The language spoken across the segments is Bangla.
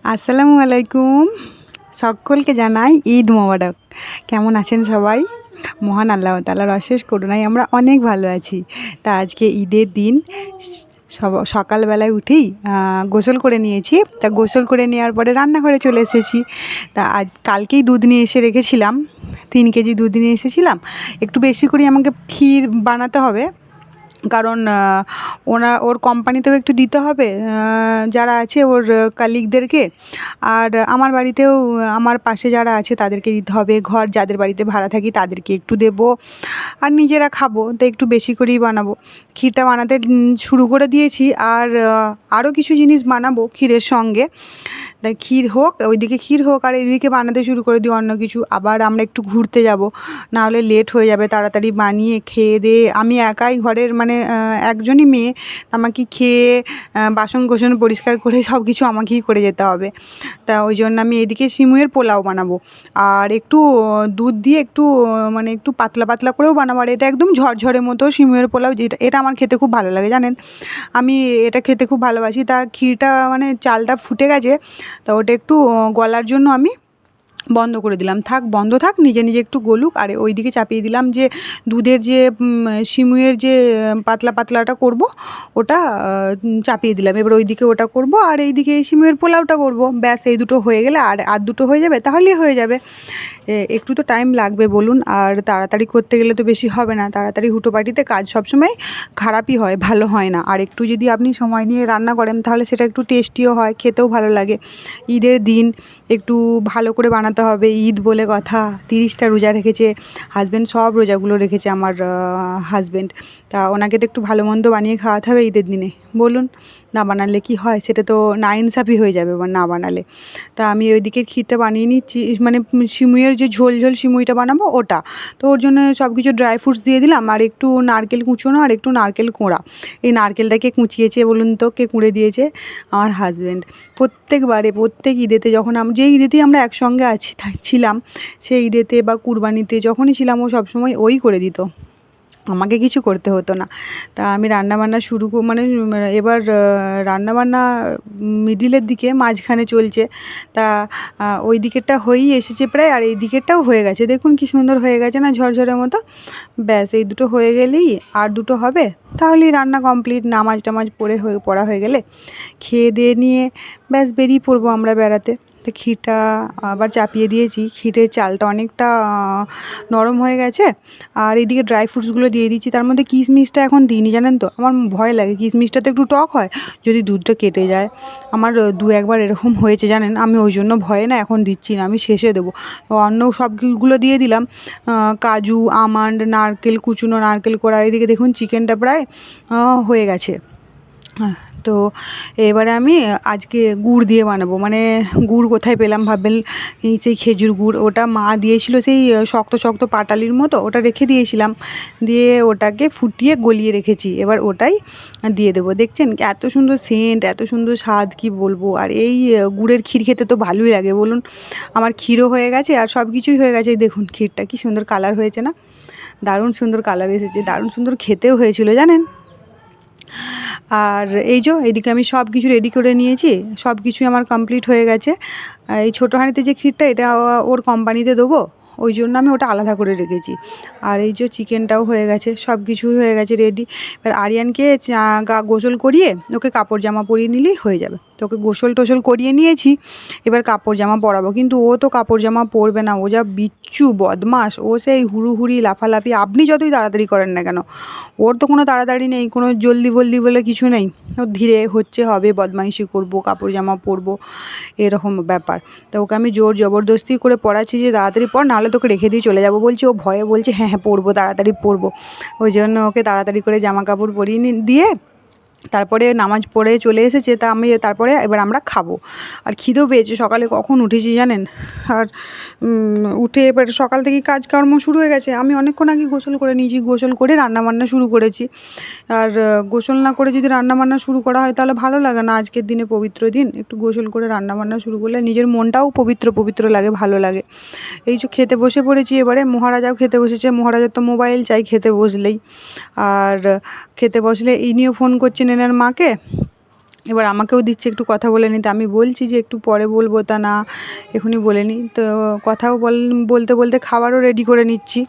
আসসালামু আলাইকুম। সকলকে জানাই ঈদ মোবারক। কেমন আছেন সবাই? মহান আল্লাহ তাআলার অশেষ করুণায় আমরা অনেক ভালো আছি। তা আজকে ঈদের দিন সকালবেলায় উঠেই গোসল করে নিয়েছি। তা গোসল করে নেওয়ার পরে রান্নাঘরে চলে এসেছি। তা কালকেই দুধ নিয়ে এসে রেখেছিলাম, 3 কেজি দুধ নিয়ে এসেছিলাম। একটু বেশি করে আমাকে ক্ষীর বানাতে হবে, কারণ ওর কোম্পানিতেও একটু দিতে হবে, যারা আছে ওর কালিগদেরকে। আর আমার বাড়িতেও আমার পাশে যারা আছে তাদেরকে দিতে হবে, ঘর যাদের বাড়িতে ভাড়া থাকি তাদেরকে একটু দেবো, আর নিজেরা খাবো। তো একটু বেশি করেই বানাবো। ক্ষীরটা বানাতে শুরু করে দিয়েছি। আর আরও কিছু জিনিস বানাবো ক্ষীরের সঙ্গে। তাই ক্ষীর হোক, ওইদিকে ক্ষীর হোক আর এইদিকে বানাতে শুরু করে দিই অন্য কিছু। আবার আমরা একটু ঘুরতে যাব, নাহলে লেট হয়ে যাবে। তাড়াতাড়ি বানিয়ে খেয়ে দিয়ে আমি একাই ঘরের, মানে একজনই মেয়ে, আমাকে খেয়ে বাসন কোসন পরিষ্কার করে সব কিছু আমাকেই করে যেতে হবে। তা ওই জন্য আমি এদিকে সিমুয়ের পোলাও বানাবো। আর একটু দুধ দিয়ে একটু মানে একটু পাতলা পাতলা করেও বানাবো। আর এটা একদম ঝরঝরে মতো সিমুয়ের পোলাও, যেটা এটা আমার খেতে খুব ভালো লাগে জানেন। আমি এটা খেতে খুব ভালোবাসি। তা ক্ষীরটা মানে চালটা ফুটে গেছে, তা ওটা একটু গলার জন্য আমি বন্ধ করে দিলাম। থাক, বন্ধ থাক, নিজে নিজে একটু গলুক। আর ওইদিকে চাপিয়ে দিলাম যে দুধের যে সিমুয়ের যে পাতলা পাতলাটা করব, ওটা চাপিয়ে দিলাম। এবার ওইদিকে ওটা করব আর এইদিকে এই সিমুয়ের পোলাওটা করব। ব্যাস, এই দুটো হয়ে গেলে আর দুটো হয়ে যাবে, তাহলেই হয়ে যাবে। একটু তো টাইম লাগবে বলুন, আর তাড়াতাড়ি করতে গেলে তো বেশি হবে না। তাড়াতাড়ি হুটোপাটিতে কাজ সবসময় খারাপই হয়, ভালো হয় না। আর একটু যদি আপনি সময় নিয়ে রান্না করেন তাহলে সেটা একটু টেস্টিও হয়, খেতেও ভালো লাগে। ঈদের দিন একটু ভালো করে বানাতে হবে। ঈদ বলে কথা, 30টা রোজা রেখেছে হাজব্যান্ড, সব রোজাগুলো রেখেছে আমার হাজব্যান্ড। তা ওনাকে তো একটু ভালো মন্দ বানিয়ে খাওয়াতে হবে ঈদের দিনে, বলুন। না বানালে কি হয়? সেটা তো নাইনসাফি হয়ে যাবে না বানালে। তা আমি ওইদিকে ক্ষীরটা বানিয়ে নিচ্ছি, মানে সিমুইয়ের যে ঝোল ঝোল সিমুইটা বানাবো ওটা। তো ওর জন্য সব কিছু ড্রাই ফ্রুটস দিয়ে দিলাম, আর একটু নারকেল কুঁচোনো আর একটু নারকেল কোঁড়া। এই নারকেলটাকে কুঁচিয়েছে বলুন তো, কে কুঁড়ে দিয়েছে? আমার হাজব্যান্ড। প্রত্যেকবারে প্রত্যেক ঈদেতে, যখন যে ঈদেতেই আমরা একসঙ্গে ছিলাম, সেই ঈদেতে বা কুরবানিতে যখনই ছিলাম, ও সবসময় ওই করে দিত, আমাকে কিছু করতে হতো না। তা আমি রান্নাবান্না মানে এবার রান্নাবান্না মিডিলের দিকে, মাঝখানে চলছে। তা ওই দিকেরটা হয়েই এসেছে প্রায়, আর এই দিকেরটাও হয়ে গেছে। দেখুন কি সুন্দর হয়ে গেছে না, ঝরঝরের মতো। ব্যাস, এই দুটো হয়ে গেলেই আর দুটো হবে, তাহলেই রান্না কমপ্লিট। নামাজ টামাজ পড়া হয়ে গেলে খেয়ে দিয়ে নিয়ে ব্যাস বেরিয়ে পড়বো আমরা বেড়াতে। তো ক্ষীরটা আবার চাপিয়ে দিয়েছি, ক্ষীরের চালটা অনেকটা নরম হয়ে গেছে। আর এইদিকে ড্রাই ফ্রুটসগুলো দিয়ে দিচ্ছি। তার মধ্যে কিশমিশটা এখন দিইনি, জানেন তো, আমার ভয় লাগে। কিশমিশটা তো একটু টক হয়, যদি দুধটা কেটে যায়। আমার 2-1বার এরকম হয়েছে জানেন। আমি ওই জন্য ভয়ে না এখন দিচ্ছি না, আমি শেষে দেবো। তো অন্য সবগুলো দিয়ে দিলাম, কাজু, আমন্ড, নারকেল কুচুনো, নারকেল কোড়া। এদিকে দেখুন চিকেনটা প্রায় হয়ে গেছে। হ্যাঁ, তো এবারে আমি আজকে গুড় দিয়ে বানাবো। মানে গুড় কোথায় পেলাম ভাববেন? সেই খেজুর গুড়, ওটা মা দিয়েছিল, সেই শক্ত শক্ত পাটালির মতো, ওটা রেখে দিয়েছিলাম। দিয়ে ওটাকে ফুটিয়ে গলিয়ে রেখেছি, এবার ওটাই দিয়ে দেবো। দেখছেন এত সুন্দর সেন্ট, এত সুন্দর স্বাদ, কি বলবো। আর এই গুড়ের ক্ষীর খেতে তো ভালোই লাগে বলুন। আমার ক্ষীরও হয়ে গেছে আর সব কিছুই হয়ে গেছে। দেখুন ক্ষীরটা কি সুন্দর কালার হয়েছে না, দারুণ সুন্দর কালার এসেছে, দারুণ সুন্দর খেতেও হয়েছিল জানেন। আর এই যে এদিকে আমি সব কিছু রেডি করে নিয়েছি, সব কিছুই আমার কমপ্লিট হয়ে গেছে। এই ছোটো হাঁড়িতে যে ক্ষীরটা, এটা ওর কোম্পানিতে দেবো, ওই জন্য আমি ওটা আলাদা করে রেখেছি। আর এই যে চিকেনটাও হয়ে গেছে, সব কিছুই হয়ে গেছে রেডি। এবার আরিয়ানকে গোসল করিয়ে ওকে কাপড় জামা পরিয়ে নিলেই হয়ে যাবে। তো ওকে গোসল টোসল করিয়ে নিয়েছি, এবার কাপড় জামা পরাবো। কিন্তু ও তো কাপড় জামা পরবে না, ও যা বিচ্ছু বদমাস, ও সেই হুড়ুহুড়ি লাফালাফি, আপনি যতই তাড়াতাড়ি করেন না কেন, ওর তো কোনো তাড়াতাড়ি নেই, কোনো জলদি বলদি বলে কিছু নেই। ও ধীরে হচ্ছে হবে, বদমাইশি করবো, কাপড় জামা পরবো, এরকম ব্যাপার। তো ওকে আমি জোর জবরদস্তি করে পড়াচ্ছি যে তাড়াতাড়ি পর, নাহলে তোকে রেখে দিয়ে চলে যাবো বলছি। ও ভয়ে বলছে হ্যাঁ হ্যাঁ পরবো, তাড়াতাড়ি পরবো। ওই জন্য ওকে তাড়াতাড়ি করে জামা কাপড় পরিয়ে দিয়ে তারপরে নামাজ পড়ে চলে এসেছে। তা আমি তারপরে এবার আমরা খাবো। আর খিদেও পেয়েছে, সকালে কখন উঠেছি জানেন। আর উঠে এবার সকাল থেকেই কাজকর্ম শুরু হয়ে গেছে। আমি অনেকক্ষণ আগে গোসল করে নিয়েছি, গোসল করে রান্নাবান্না শুরু করেছি। আর গোসল না করে যদি রান্নাবান্না শুরু করা হয় তাহলে ভালো লাগে না। আজকের দিনে পবিত্র দিন, একটু গোসল করে রান্নাবান্না শুরু করলে নিজের মনটাও পবিত্র পবিত্র লাগে, ভালো লাগে। এই যে খেতে বসে পড়েছি, এবারে মহারাজাও খেতে বসেছে। মহারাজার তো মোবাইল চাই খেতে বসলেই। আর খেতে বসলে ইনিও ফোন করছেন এনার মাকে, এবার আমাকেও দিচ্ছে একটু কথা বলে নিতে। আমি বলছি যে একটু পরে বলবো, তা না এখনই বলে নিই। তো কথাও বলতে বলতে খাবারও রেডি করে নিচ্ছি।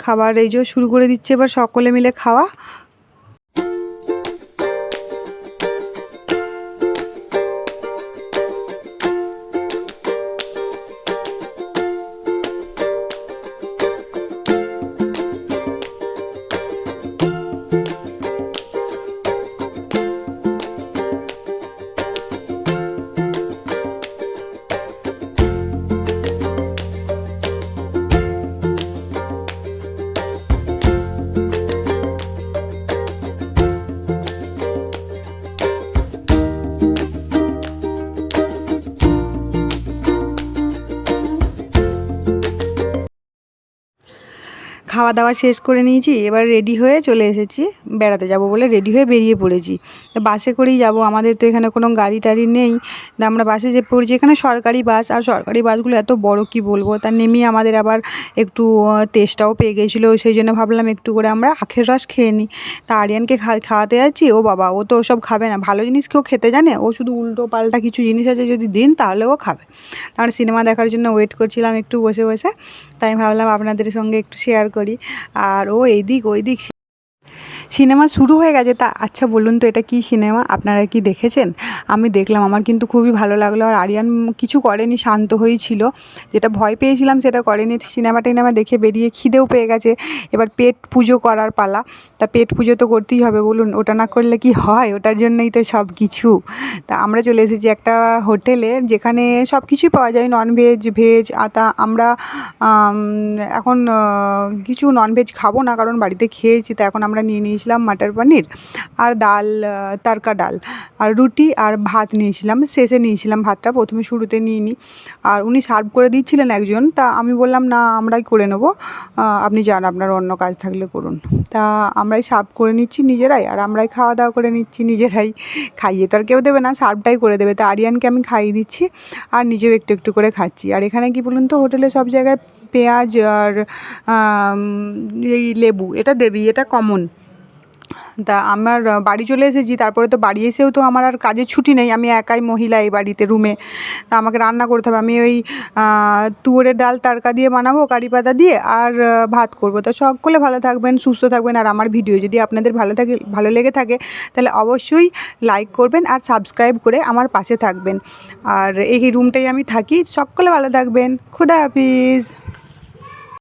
খাবার এই যে শুরু করে দিচ্ছে এবার সকলে মিলে খাওয়া। খাওয়া দাওয়া শেষ করে নিয়েছি, এবার রেডি হয়ে চলে এসেছি। বেড়াতে যাব বলে রেডি হয়ে বেরিয়ে পড়েছি। তো বাসে করেই যাব, আমাদের তো এখানে কোনো গাড়ি টাড়ি নেই। তা আমরা বাসে যে পড়েছি, এখানে সরকারি বাস, আর সরকারি বাসগুলো এত বড় কি বলবো। তা নেমেই আমাদের আবার একটু তেষ্টাও পেয়ে গেছিলো, সেই জন্য ভাবলাম একটু করে আমরা আখের রস খেয়ে নিই। তা আরিয়ানকে খাওয়াতে যাচ্ছি, ও বাবা ও তো ওসব খাবে না, ভালো জিনিস কেউ খেতে জানে? ও শুধু উল্টো পাল্টা কিছু জিনিস আছে, যদি দিন তাহলে ও খাবে। আমরা সিনেমা দেখার জন্য ওয়েট করছিলাম একটু বসে বসে, তাই ভাবলাম আপনাদের সঙ্গে একটু শেয়ার করি। আর ও এইদিক ওইদিক সিনেমা শুরু হয়ে গেছে। তা আচ্ছা বলুন তো এটা কী সিনেমা, আপনারা কি দেখেছেন? আমি দেখলাম, আমার কিন্তু খুবই ভালো লাগলো। আর আরিয়ান কিছু করেনি, শান্ত হয়েই ছিল। যেটা ভয় পেয়েছিলাম সেটা করেনি। সিনেমা টিনেমা দেখে বেরিয়ে খিদেও পেয়ে গেছে, এবার পেট পুজো করার পালা। তা পেট পুজো তো করতেই হবে বলুন, ওটা না করলে কি হয়? ওটার জন্যই তো সব কিছু। তা আমরা চলে এসেছি একটা হোটেলে, যেখানে সব কিছুই পাওয়া যায়, ননভেজ ভেজ। তা আমরা এখন কিছু ননভেজ খাবো না, কারণ বাড়িতে খেয়েছি। তা এখন আমরা নিয়ে নিয়েছিলাম মাটার পনির আর ডাল, তারকা ডাল আর রুটি আর ভাত নিয়েছিলাম। শেষে নিয়েছিলাম ভাতটা, প্রথমে শুরুতে নিয়ে নিই। আর উনি সার্ভ করে দিচ্ছিলেন একজন, তা আমি বললাম না আমরাই করে নেবো, আপনি যান, আপনার অন্য কাজ থাকলে করুন। তা আমরাই সার্ভ করে নিচ্ছি নিজেরাই, আর আমরাই খাওয়া দাওয়া করে নিচ্ছি নিজেরাই। খাইয়ে তো আর কেউ দেবে না, সার্ভটাই করে দেবে। তা আরিয়ানকে আমি খাইয়ে দিচ্ছি আর নিজেও একটু একটু করে খাচ্ছি। আর এখানে কি বলুন তো, হোটেলে সব জায়গায় পেঁয়াজ আর এই লেবু এটা দেবেই, এটা কমন। তা আমার বাড়ি চলে এসেছি, তারপরে তো বাড়ি এসেও তো আমার আর কাজের ছুটি নেই, আমি একাই মহিলা এই বাড়িতে রুমে। তা আমাকে রান্না করতে হবে। আমি ওই তুয়োরের ডাল তারকা দিয়ে বানাবো, কারি পাতা দিয়ে, আর ভাত করবো। তা সকলে ভালো থাকবেন, সুস্থ থাকবেন। আর আমার ভিডিও যদি আপনাদের ভালো লেগে থাকে, তাহলে অবশ্যই লাইক করবেন আর সাবস্ক্রাইব করে আমার পাশে থাকবেন। আর এই রুমটাই আমি থাকি। সকলে ভালো থাকবেন। খুদা হাফিজ।